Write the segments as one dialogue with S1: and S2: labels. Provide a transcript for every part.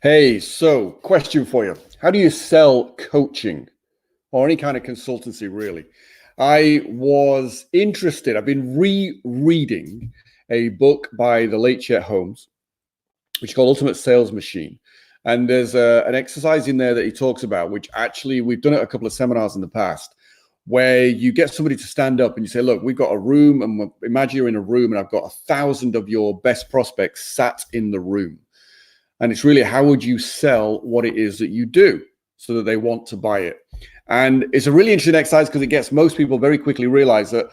S1: Hey, so question for you. How do you sell coaching or any kind of consultancy, really? I was interested, I've been rereading a book by the late Chet Holmes, which is called Ultimate Sales Machine. And there's an exercise in there that he talks about, which actually we've done it a couple of seminars in the past, where you get somebody to stand up and you say, look, we've got a room, and imagine you're in a room and I've got 1,000 of your best prospects sat in the room. And it's really, how would you sell what it is that you do so that they want to buy it? And it's a really interesting exercise because it gets most people very quickly realize that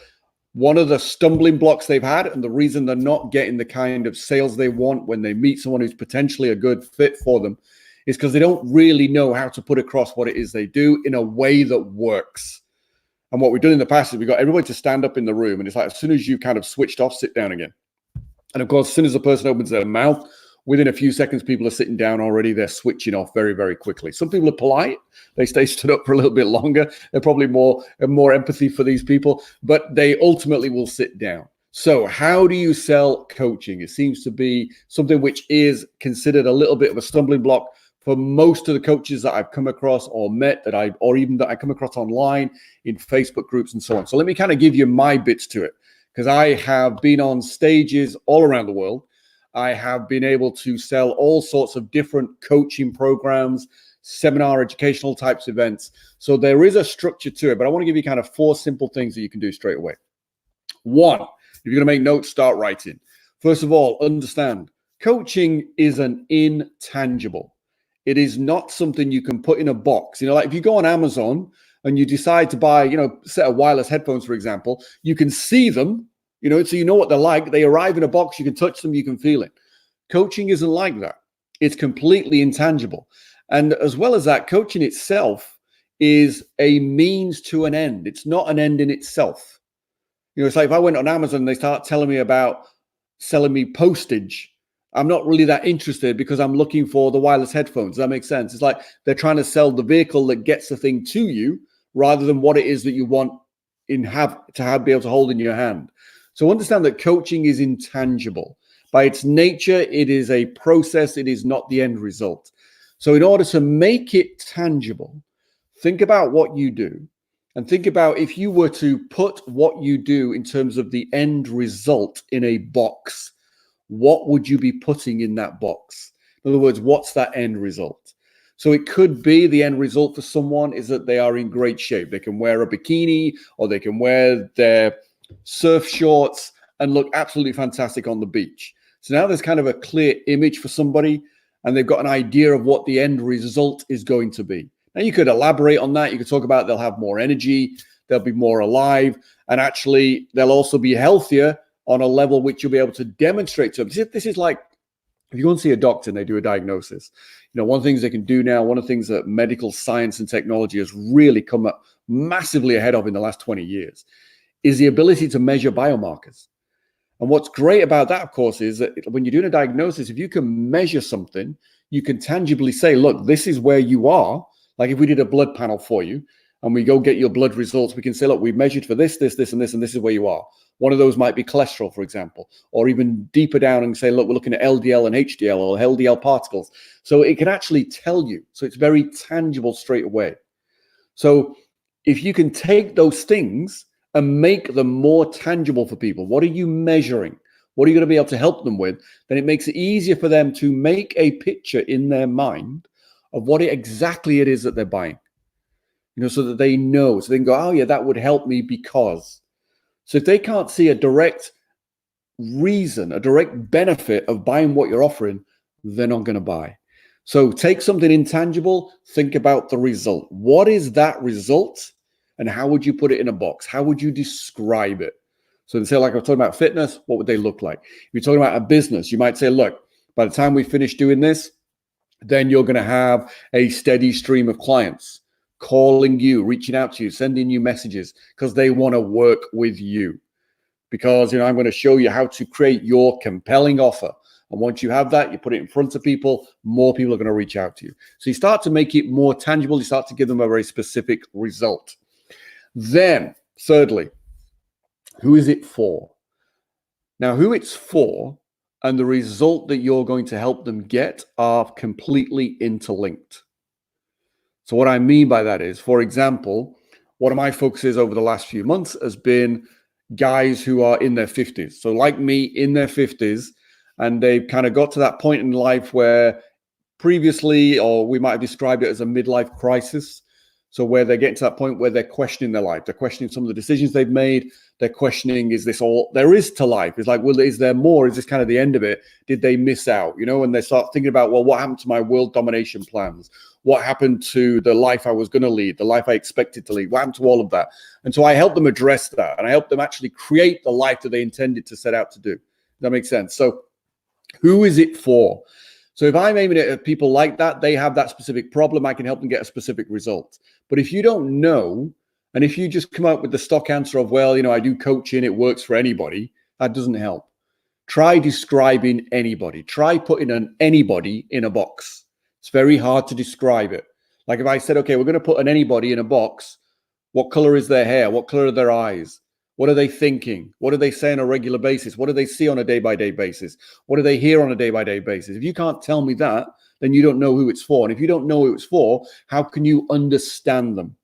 S1: one of the stumbling blocks they've had and the reason they're not getting the kind of sales they want when they meet someone who's potentially a good fit for them is because they don't really know how to put across what it is they do in a way that works. And what we've done in the past is we got everybody to stand up in the room, and it's like as soon as you kind of switched off, sit down again. And of course, as soon as the person opens their mouth, within a few seconds, people are sitting down already. They're switching off very, very quickly. Some people are polite. They stay stood up for a little bit longer. They're probably more empathy for these people, but they ultimately will sit down. So how do you sell coaching? It seems to be something which is considered a little bit of a stumbling block for most of the coaches that I've come across or met or even that I come across online in Facebook groups and so on. So let me kind of give you my bits to it, because I have been on stages all around the world. I have been able to sell all sorts of different coaching programs, seminar, educational types of events. So there is a structure to it, but I want to give you kind of 4 simple things that you can do straight away. 1, if you're going to make notes, start writing. First of all, understand coaching is an intangible. It is not something you can put in a box. Like if you go on Amazon and you decide to buy, a set of wireless headphones, for example, you can see them. So you know what they're like. They arrive in a box, you can touch them, you can feel it. Coaching isn't like that. It's completely intangible. And as well as that, coaching itself is a means to an end. It's not an end in itself. It's like if I went on Amazon and they start telling me about selling me postage, I'm not really that interested because I'm looking for the wireless headphones. Does that make sense? It's like they're trying to sell the vehicle that gets the thing to you rather than what it is that you want be able to hold in your hand. So understand that coaching is intangible. By its nature, it is a process. It is not the end result. So in order to make it tangible, think about what you do and think about if you were to put what you do in terms of the end result in a box, what would you be putting in that box? In other words, what's that end result? So it could be the end result for someone is that they are in great shape. They can wear a bikini or they can wear their surf shorts and look absolutely fantastic on the beach. So now there's kind of a clear image for somebody and they've got an idea of what the end result is going to be. Now you could elaborate on that. You could talk about they'll have more energy, they'll be more alive, and actually they'll also be healthier on a level which you'll be able to demonstrate to them. This is like if you go and see a doctor and they do a diagnosis, one of the things they can do now, one of the things that medical science and technology has really come up massively ahead of in the last 20 years is the ability to measure biomarkers. And what's great about that, of course, is that when you're doing a diagnosis, if you can measure something, you can tangibly say, look, this is where you are. Like if we did a blood panel for you and we go get your blood results, we can say, look, we've measured for this, this, this, and this is where you are. One of those might be cholesterol, for example, or even deeper down and say, look, we're looking at LDL and HDL or LDL particles. So it can actually tell you. So it's very tangible straight away. So if you can take those things and make them more tangible for people, what are you measuring? What are you going to be able to help them with? Then it makes it easier for them to make a picture in their mind of what exactly it is that they're buying, so that they know, so they can go, oh yeah, that would help me because. So if they can't see a direct reason, a direct benefit of buying what you're offering, they're not going to buy. So take something intangible, think about the result. What is that result? And how would you put it in a box? How would you describe it? So to say, like I was talking about fitness, what would they look like? If you're talking about a business, you might say, look, by the time we finish doing this, then you're going to have a steady stream of clients calling you, reaching out to you, sending you messages because they want to work with you. Because, I'm going to show you how to create your compelling offer. And once you have that, you put it in front of people, more people are going to reach out to you. So you start to make it more tangible. You start to give them a very specific result. Then, thirdly, who is it for? Now, who it's for and the result that you're going to help them get are completely interlinked. So what I mean by that is, for example, one of my focuses over the last few months has been guys who are in their 50s. So like me, in their 50s, and they've kind of got to that point in life where previously, or we might have described it as a midlife crisis. So where they're getting to that point where they're questioning their life. They're questioning some of the decisions they've made. They're questioning, is this all there is to life? It's like, well, is there more? Is this kind of the end of it? Did they miss out? You know, and they start thinking about, well, what happened to my world domination plans? What happened to the life I was going to lead, the life I expected to lead? What happened to all of that? And so I help them address that. And I help them actually create the life that they intended to set out to do. Does that make sense? So who is it for? So if I'm aiming it at people like that, they have that specific problem, I can help them get a specific result. But if you don't know, and if you just come out with the stock answer of, well, you know, I do coaching, it works for anybody, that doesn't help. Try describing anybody. Try putting an anybody in a box. It's very hard to describe it. Like if I said, okay, we're going to put an anybody in a box, what color is their hair? What color are their eyes? What are they thinking? What do they say on a regular basis? What do they see on a day-by-day basis? What do they hear on a day-by-day basis? If you can't tell me that, then you don't know who it's for. And if you don't know who it's for, how can you understand them?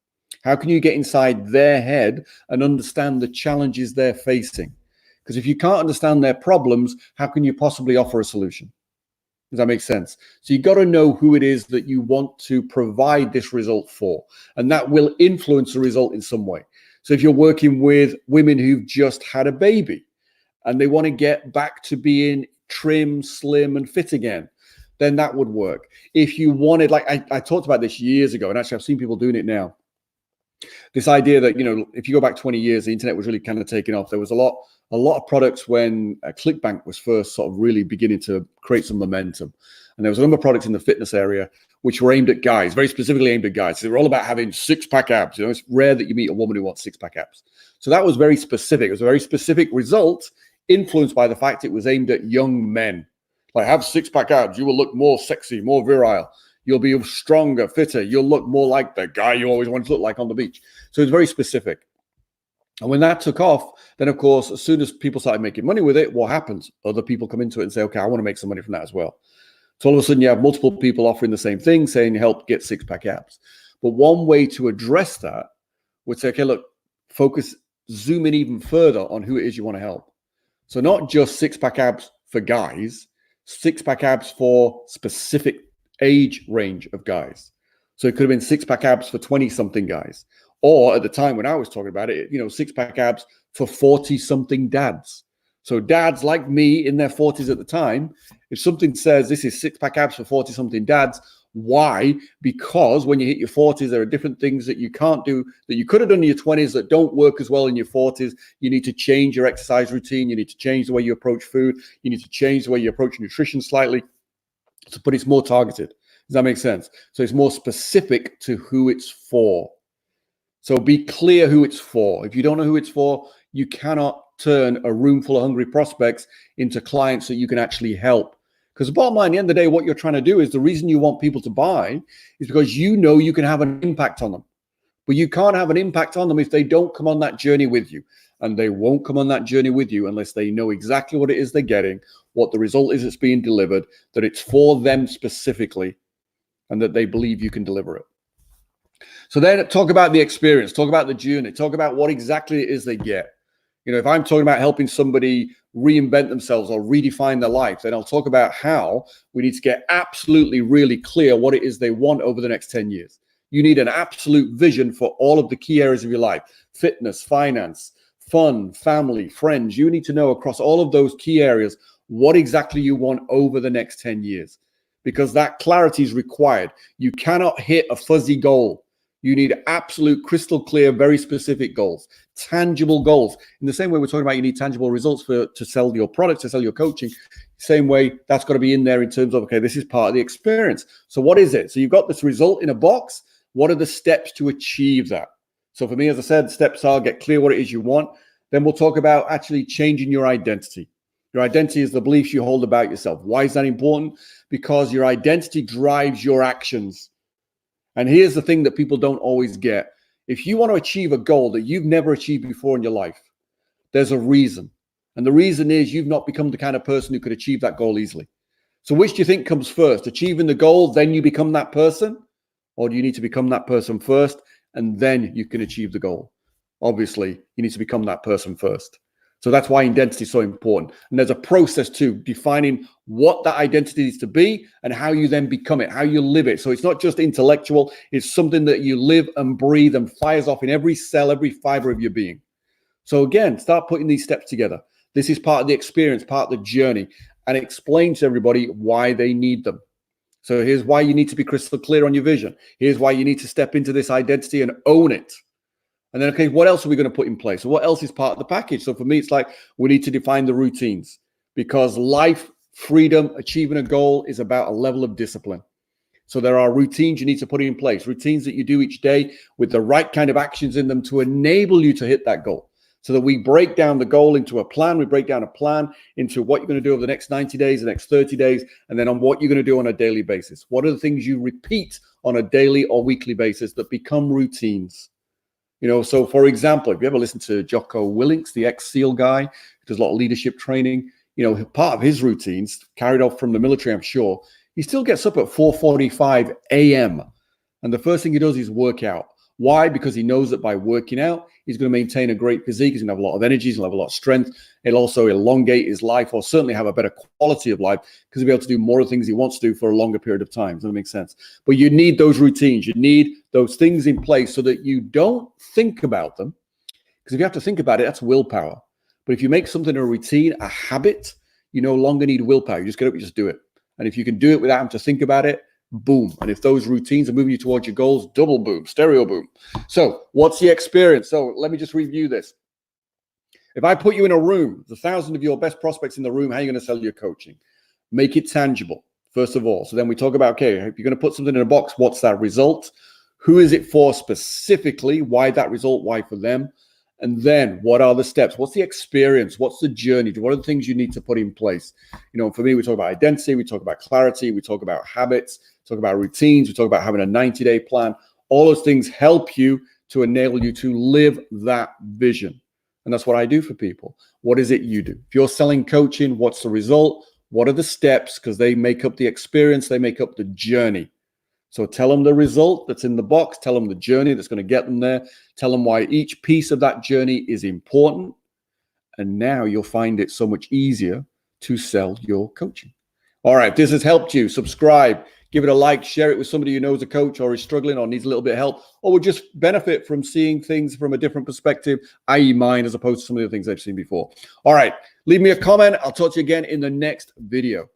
S1: How can you get inside their head and understand the challenges they're facing? Because if you can't understand their problems, how can you possibly offer a solution? Does that make sense? So you've got to know who it is that you want to provide this result for, and that will influence the result in some way. So if you're working with women who've just had a baby and they want to get back to being trim, slim, and fit again, then that would work. If you wanted, like I talked about this years ago, and actually I've seen people doing it now. This idea that, you know, if you go back 20 years, the internet was really kind of taking off. There was a lot of products when ClickBank was first sort of really beginning to create some momentum. And there was a number of products in the fitness area which were aimed at guys, very specifically aimed at guys. So they were all about having six-pack abs. You know, it's rare that you meet a woman who wants six-pack abs. So that was very specific. It was a very specific result influenced by the fact it was aimed at young men. Like, have six-pack abs, you will look more sexy, more virile. You'll be stronger, fitter. You'll look more like the guy you always wanted to look like on the beach. So it's very specific. And when that took off, then, of course, as soon as people started making money with it, what happens? Other people come into it and say, okay, I want to make some money from that as well. So all of a sudden, you have multiple people offering the same thing, saying, help get six-pack abs. But one way to address that would say, okay, look, focus, zoom in even further on who it is you want to help. So not just six-pack abs for guys, six-pack abs for specific age range of guys. So it could have been six-pack abs for 20-something guys. Or at the time when I was talking about it, you know, six-pack abs for 40-something dads. So dads like me in their 40s at the time, if something says this is six-pack abs for 40-something dads, why? Because when you hit your 40s, there are different things that you can't do that you could have done in your 20s that don't work as well in your 40s. You need to change your exercise routine. You need to change the way you approach food. You need to change the way you approach nutrition slightly. So, but it's more targeted. Does that make sense? So it's more specific to who it's for. So be clear who it's for. If you don't know who it's for, you cannot turn a room full of hungry prospects into clients that you can actually help. Because the bottom line, at the end of the day, what you're trying to do is the reason you want people to buy is because you know you can have an impact on them. But you can't have an impact on them if they don't come on that journey with you. And they won't come on that journey with you unless they know exactly what it is they're getting, what the result is that's being delivered, that it's for them specifically, and that they believe you can deliver it. So then talk about the experience, talk about the journey, talk about what exactly it is they get. You know, if I'm talking about helping somebody reinvent themselves or redefine their life, then I'll talk about how we need to get absolutely really clear what it is they want over the next 10 years. You need an absolute vision for all of the key areas of your life: fitness, finance, fun, family, friends. You need to know across all of those key areas what exactly you want over the next 10 years, because that clarity is required. You cannot hit a fuzzy goal. You need absolute, crystal clear, very specific goals, tangible goals. In the same way we're talking about you need tangible results to sell your product, to sell your coaching, same way that's got to be in there in terms of, okay, this is part of the experience. So what is it? So you've got this result in a box. What are the steps to achieve that? So for me, as I said, steps are get clear what it is you want. Then we'll talk about actually changing your identity. Your identity is the beliefs you hold about yourself. Why is that important? Because your identity drives your actions. And here's the thing that people don't always get. If you want to achieve a goal that you've never achieved before in your life, there's a reason. And the reason is you've not become the kind of person who could achieve that goal easily. So which do you think comes first? Achieving the goal, then you become that person? Or do you need to become that person first and then you can achieve the goal? Obviously, you need to become that person first. So that's why identity is so important. And there's a process to defining what that identity needs to be and how you then become it, how you live it. So it's not just intellectual, it's something that you live and breathe and fires off in every cell, every fiber of your being. So again, start putting these steps together. This is part of the experience, part of the journey, and explain to everybody why they need them. So here's why you need to be crystal clear on your vision. Here's why you need to step into this identity and own it. And then, okay, what else are we going to put in place? So what else is part of the package? So for me, it's like we need to define the routines, because life, freedom, achieving a goal is about a level of discipline. So there are routines you need to put in place, routines that you do each day with the right kind of actions in them to enable you to hit that goal. So that we break down the goal into a plan. We break down a plan into what you're going to do over the next 90 days, the next 30 days, and then on what you're going to do on a daily basis. What are the things you repeat on a daily or weekly basis that become routines? You know, so for example, if you ever listen to Jocko Willink, the ex-SEAL guy, who does a lot of leadership training, you know, part of his routines, carried off from the military, I'm sure, he still gets up at 4:45 a.m. And the first thing he does is work out. Why? Because he knows that by working out, he's going to maintain a great physique. He's going to have a lot of energy. He's going to have a lot of strength. It'll also elongate his life, or certainly have a better quality of life, because he'll be able to do more of the things he wants to do for a longer period of time. Does that make sense? But you need those routines. You need those things in place so that you don't think about them. Because if you have to think about it, that's willpower. But if you make something a routine, a habit, you no longer need willpower. You just get up, you just do it. And if you can do it without having to think about it, boom. And if those routines are moving you towards your goals, double boom, stereo boom. So what's the experience? So let me just review this. If I put you in a room, the 1,000 of your best prospects in the room, how are you going to sell your coaching? Make it tangible, first of all. So then we talk about, okay, if you're going to put something in a box, what's that result? Who is it for specifically? Why that result? Why for them? And then what are the steps? What's the experience? What's the journey? What are the things you need to put in place? You know, for me, we talk about identity, we talk about clarity, we talk about habits, talk about routines, we talk about having a 90-day plan. All those things help you to enable you to live that vision. And that's what I do for people. What is it you do? If you're selling coaching, what's the result? What are the steps? Because they make up the experience, they make up the journey. So tell them the result that's in the box, tell them the journey that's going to get them there, tell them why each piece of that journey is important. And now you'll find it so much easier to sell your coaching. All right, if this has helped you, subscribe, give it a like, share it with somebody who knows a coach or is struggling or needs a little bit of help, or would just benefit from seeing things from a different perspective, i.e. mine, as opposed to some of the things they've seen before. All right, leave me a comment. I'll talk to you again in the next video.